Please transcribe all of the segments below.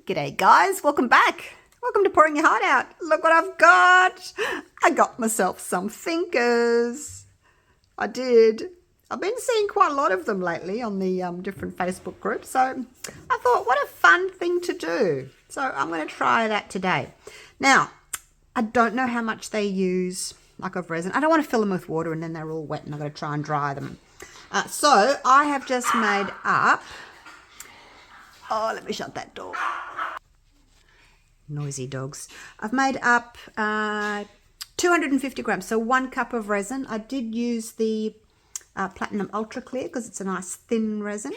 G'day guys, welcome back. Welcome to Pouring Your Heart Out. Look what I've got. I got myself some thinkers. I did. I've been seeing quite a lot of them lately on the different Facebook groups. So I thought, what a fun thing to do. So I'm going to try that today. Now, I don't know how much they use, like of resin. I don't want to fill them with water and then they're all wet and I've got to try and dry them. So I have just made up, oh, let me shut that door. Noisy dogs. I've made up 250 grams, so 1 cup of resin. I did use the Platinum Ultra Clear because it's a nice thin resin.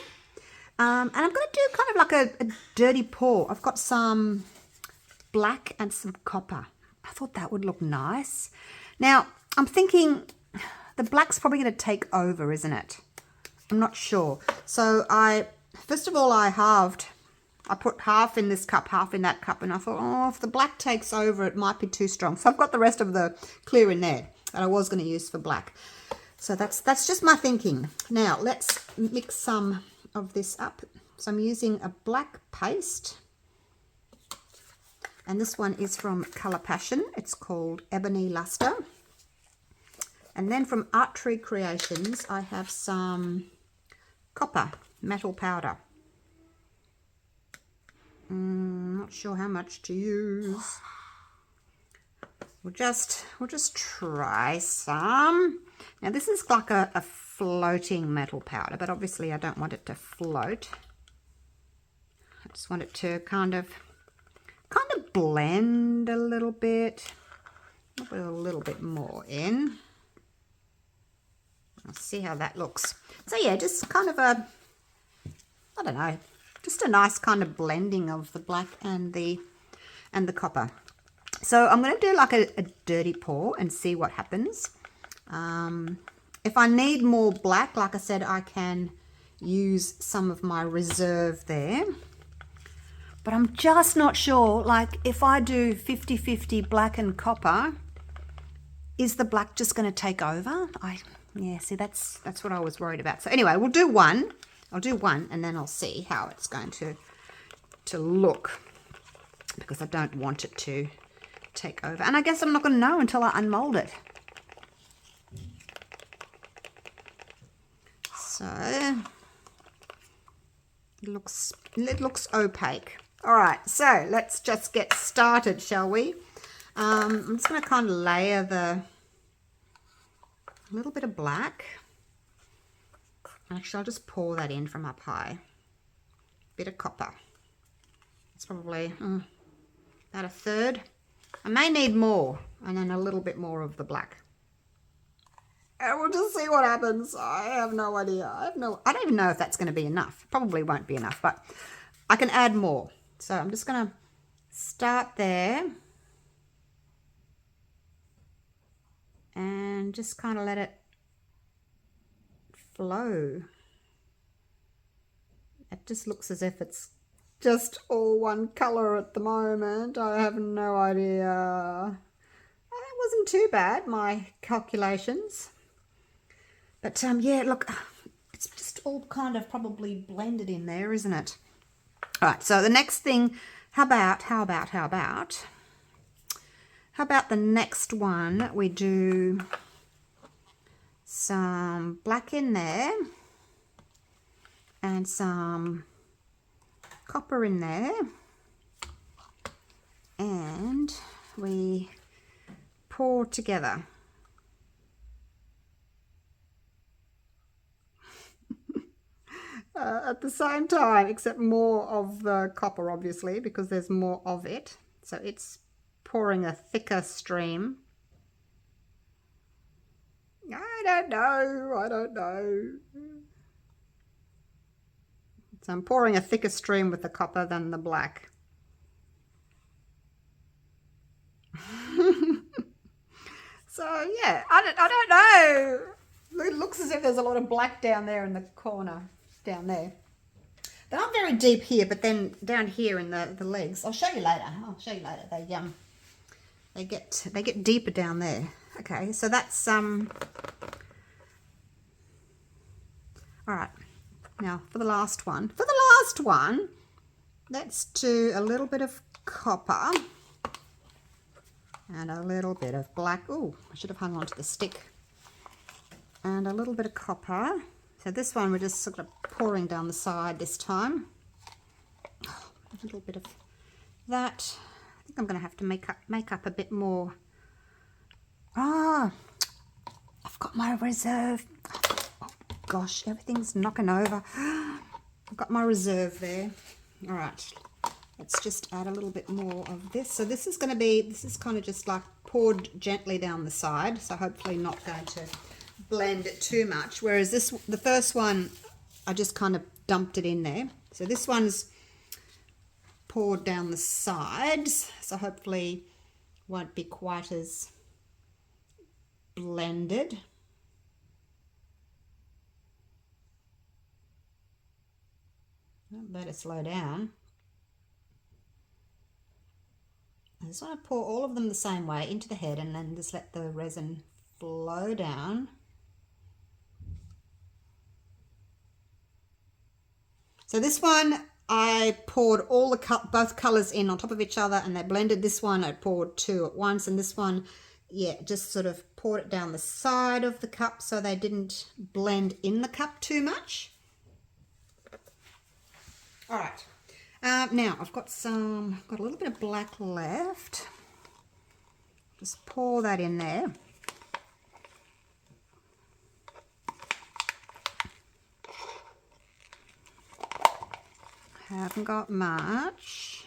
And I'm going to do kind of like a dirty pour. I've got some black and some copper. I thought that would look nice. Now, I'm thinking the black's probably going to take over, isn't it? I'm not sure. So first of all, I put half in this cup, half in that cup, and I thought, oh, if the black takes over, it might be too strong. So I've got the rest of the clear in there that I was going to use for black. So that's just my thinking. Now, let's mix some of this up. So I'm using a black paste. And this one is from Colour Passion. It's called Ebony Luster. And then from Art Tree Creations, I have some copper metal powder. Not sure how much to use. We'll just try some. Now this is like a floating metal powder, but obviously I don't want it to float. I just want it to kind of blend a little bit. I'll put a little bit more in. I'll see how that looks. So yeah, just kind of I don't know, just a nice kind of blending of the black and the copper. So I'm going to do like a dirty pour and see what happens. If I need more black, like I said, I can use some of my reserve there. But I'm just not sure, like if I do 50-50 black and copper, is the black just going to take over? Yeah, see, that's what I was worried about. So anyway, we'll do one. I'll do one and then I'll see how it's going to look, because I don't want it to take over. And I guess I'm not going to know until I unmold it. So it looks opaque. All right, so let's just get started, shall we? I'm just going to kind of layer a little bit of black. Actually, I'll just pour that in from up high. Bit of copper. It's probably about a third. I may need more, and then a little bit more of the black. And we'll just see what happens. I have no idea. I don't even know if that's going to be enough. Probably won't be enough, but I can add more. So I'm just going to start there and just kind of let it flow. It just looks as if it's just all one color at the moment. I have no idea. That wasn't too bad, my calculations. But yeah, look, it's just all kind of probably blended in there, isn't it? All right, so the next thing, how about the next one? We do some black in there and some copper in there, and we pour together. At the same time, except more of the copper, obviously, because there's more of it. So it's pouring a thicker stream. I don't know. So I'm pouring a thicker stream with the copper than the black. So yeah, I don't know. It looks as if there's a lot of black down there in the corner, down there. They're not very deep here, but then down here in the legs. I'll show you later. They get deeper down there. Okay, so that's all right. Now for the last one. let's do a little bit of copper and a little bit of black. Oh, I should have hung on to the stick. And a little bit of copper. So this one we're just sort of pouring down the side this time. Oh, a little bit of that. I think I'm going to have to make up a bit more. Ah, I've got my reserve. Oh gosh, everything's knocking over. I've got my reserve there. All right, let's just add a little bit more of this. So this is going to be, this is kind of just like poured gently down the side. So hopefully not going to blend it too much. Whereas this, the first one, I just kind of dumped it in there. So this one's poured down the sides. So hopefully won't be quite as blended. Better slow down. I just want to pour all of them the same way into the head and then just let the resin flow down. So this one I poured all the both colors in on top of each other and they blended. This one I poured two at once, and this one, yeah, just sort of poured it down the side of the cup so they didn't blend in the cup too much. All right, now I've got a little bit of black left. Just pour that in there. Haven't got much.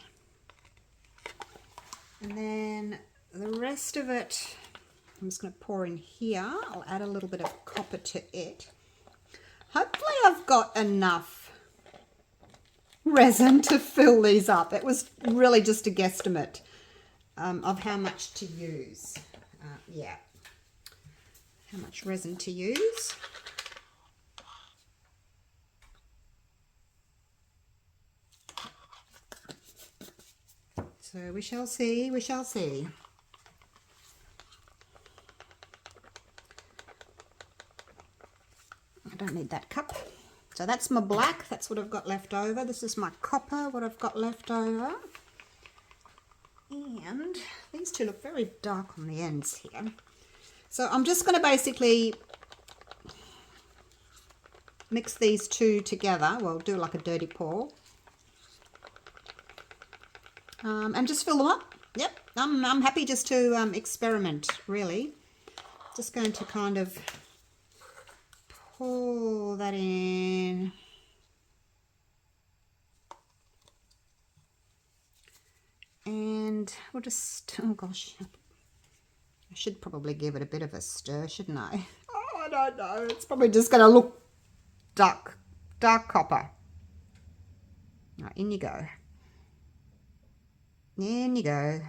And then the rest of it, I'm just going to pour in here. I'll add a little bit of copper to it. Hopefully I've got enough resin to fill these up. It was really just a guesstimate of how much to use. Yeah, how much resin to use. So we shall see, we shall see. I don't need that cup. So that's my black, that's what I've got left over. This is my copper, what I've got left over. And these two look very dark on the ends here. So I'm just going to basically mix these two together. Well, do like a dirty pour. And just fill them up. Yep, I'm happy just to experiment, really. Just going to kind of pour that in. And we'll just, oh gosh, I should probably give it a bit of a stir, shouldn't I? Oh, I don't know. It's probably just going to look dark copper. All right, in you go. In you go.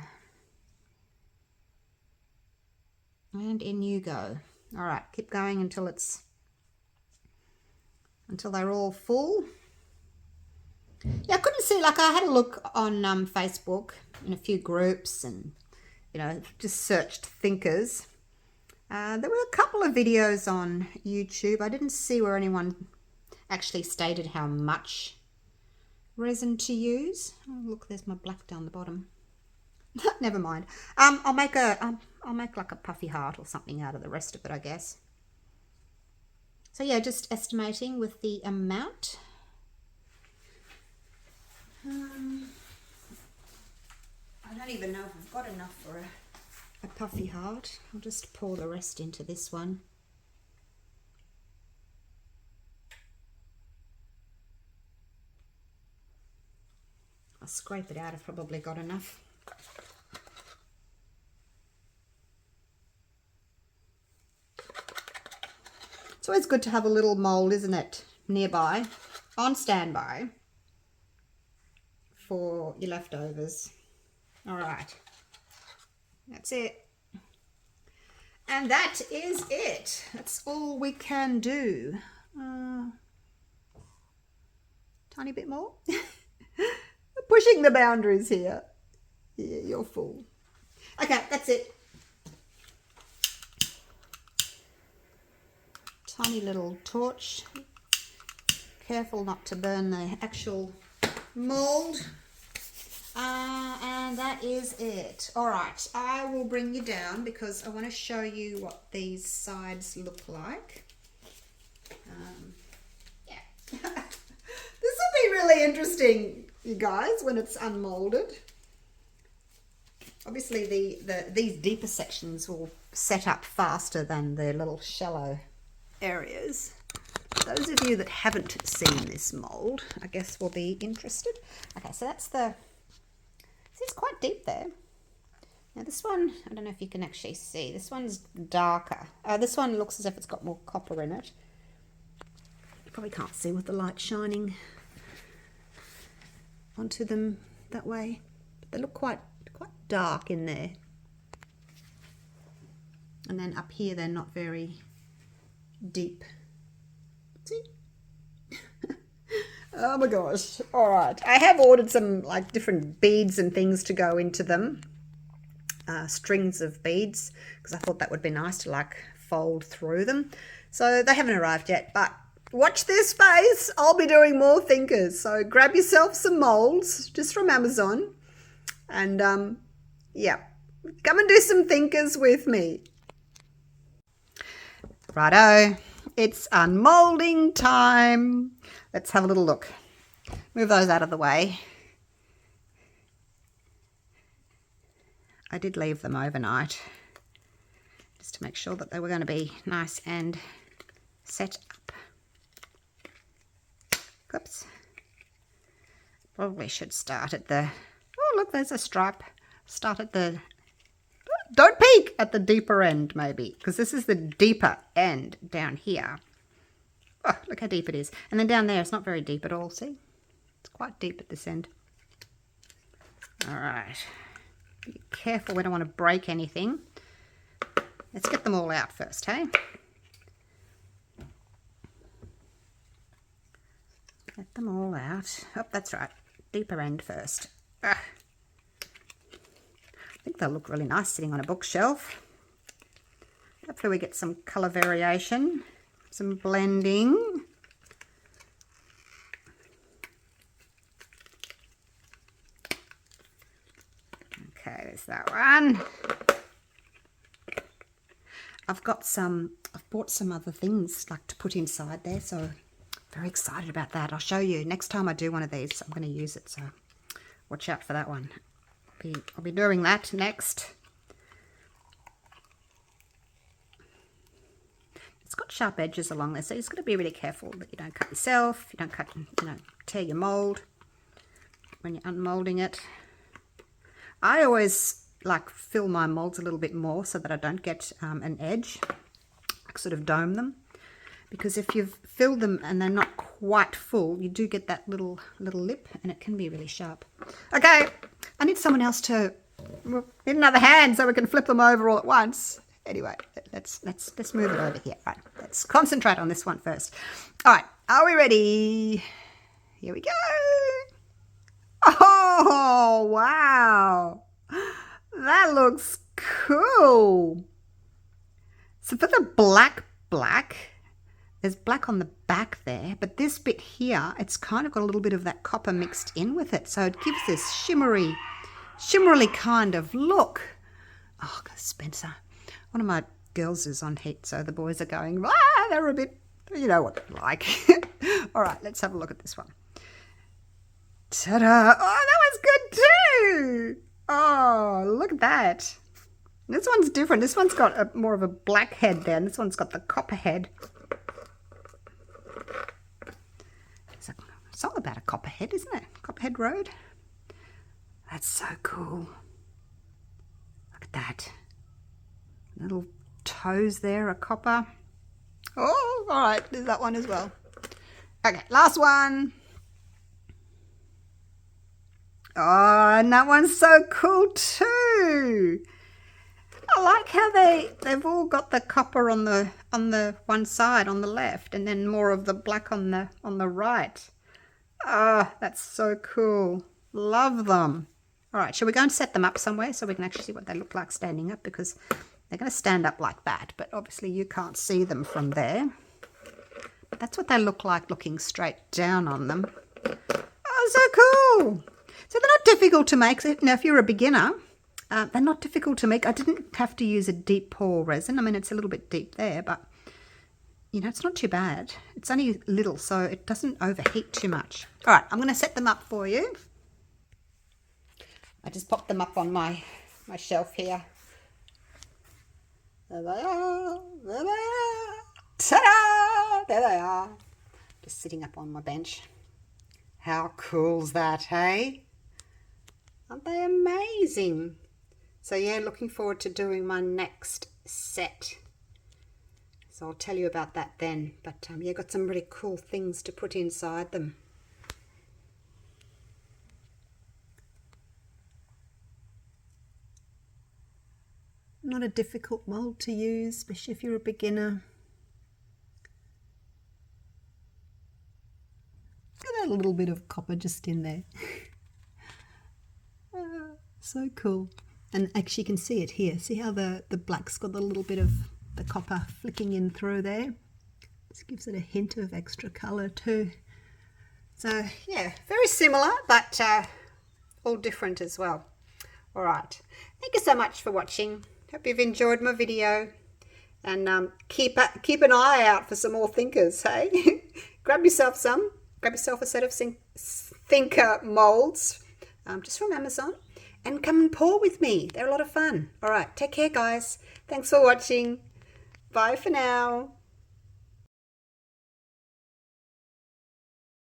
And in you go. All right, keep going until they're all full. Yeah, I couldn't see, like I had a look on Facebook in a few groups and, you know, just searched thinkers. There were a couple of videos on YouTube. I didn't see where anyone actually stated how much resin to use. Oh, look, there's my black down the bottom. Never mind. I'll make like a puffy heart or something out of the rest of it, I guess. So yeah, just estimating with the amount. I don't even know if I've got enough for a puffy heart. I'll just pour the rest into this one. I'll scrape it out. I've probably got enough. It's always good to have a little mold, isn't it, nearby, on standby for your leftovers. All right, that's it. And that is it. That's all we can do. Tiny bit more. Pushing the boundaries here. Yeah, you're full. Okay, that's it. Tiny little torch. Careful not to burn the actual mold. And that is it. All right, I will bring you down because I want to show you what these sides look like. Yeah. This will be really interesting, you guys, when it's unmolded. Obviously, these deeper sections will set up faster than the little shallow areas. Those of you that haven't seen this mold, I guess, will be interested. Okay, so that's it's quite deep there. Now this one, I don't know if you can actually see. This one's darker. This one looks as if it's got more copper in it. You probably can't see with the light shining onto them that way. But they look quite dark in there. And then up here, they're not very deep. See? Oh my gosh. All right. I have ordered some like different beads and things to go into them. Strings of beads, because I thought that would be nice to like fold through them. So they haven't arrived yet, but watch this space. I'll be doing more thinkers. So grab yourself some molds just from Amazon. And yeah, come and do some thinkers with me. Righto. It's unmolding time. Let's have a little look. Move those out of the way. I did leave them overnight just to make sure that they were going to be nice and set up. Oops. Probably should start at the... Oh, look, there's a stripe. Start at the... Don't peek at the deeper end, maybe, because this is the deeper end down here. Oh, look how deep it is. And then down there, it's not very deep at all, see? It's quite deep at this end. All right. Be careful, we don't want to break anything. Let's get them all out first, hey? Get them all out. Oh, that's right. Deeper end first. I think they'll look really nice sitting on a bookshelf. Hopefully we get some colour variation, some blending. Okay, there's that one. I've bought some other things like to put inside there, so very excited about that. I'll show you next time I do one of these. I'm going to use it, so watch out for that one. I'll be doing that next. It's got sharp edges along there, so you've got to be really careful that you don't cut yourself, you don't cut, tear your mold when you're unmolding it. I always like fill my molds a little bit more so that I don't get an edge. I sort of dome them, because if you've filled them and they're not quite full, you do get that little lip, and it can be really sharp. Okay, I need someone else to need another hand so we can flip them over all at once. Anyway, let's move it over here. Right, let's concentrate on this one first. All right, are we ready? Here we go. Oh, wow. That looks cool. So for the black, there's black on the back there, but this bit here, it's kind of got a little bit of that copper mixed in with it. So it gives this shimmery kind of look. Oh, Spencer. One of my girls is on heat, so the boys are going, they're a bit, you know what they're like. All right, let's have a look at this one. Ta-da! Oh, that was good too! Oh, look at that. This one's different. This one's got more of a black head there, and this one's got the copper head. It's all about a copperhead, isn't it? Copperhead Road. That's so cool. Look at that. Little toes there are copper. Oh, all right. There's that one as well. Okay, last one. Oh, and that one's so cool too. I like how they've all got the copper on the one side on the left, and then more of the black on the right. Oh, that's so cool. Love them. All right, shall we go and set them up somewhere so we can actually see what they look like standing up, because they're going to stand up like that, but obviously you can't see them from there. But that's what they look like looking straight down on them. Oh, so cool. So they're not difficult to make. So, if you're a beginner, they're not difficult to make. I didn't have to use a deep pour resin. I mean, it's a little bit deep there, but it's not too bad. It's only little, so it doesn't overheat too much. All right, I'm going to set them up for you. I just popped them up on my shelf here. There they are. There they are. Ta-da! There they are. Just sitting up on my bench. How cool's that, hey? Aren't they amazing? So yeah, looking forward to doing my next set. So I'll tell you about that then. But yeah, got some really cool things to put inside them. Not a difficult mold to use, especially if you're a beginner. Got a little bit of copper just in there. So cool. And actually you can see it here. See how the black's got a little bit of the copper flicking in through there? This gives it a hint of extra colour too. So yeah, very similar, but all different as well. All right. Thank you so much for watching. Hope you've enjoyed my video, and keep an eye out for some more thinkers, hey? Grab yourself a set of thinker molds just from Amazon, and come and pour with me. They're a lot of fun. All right, take care, guys. Thanks for watching. Bye for now.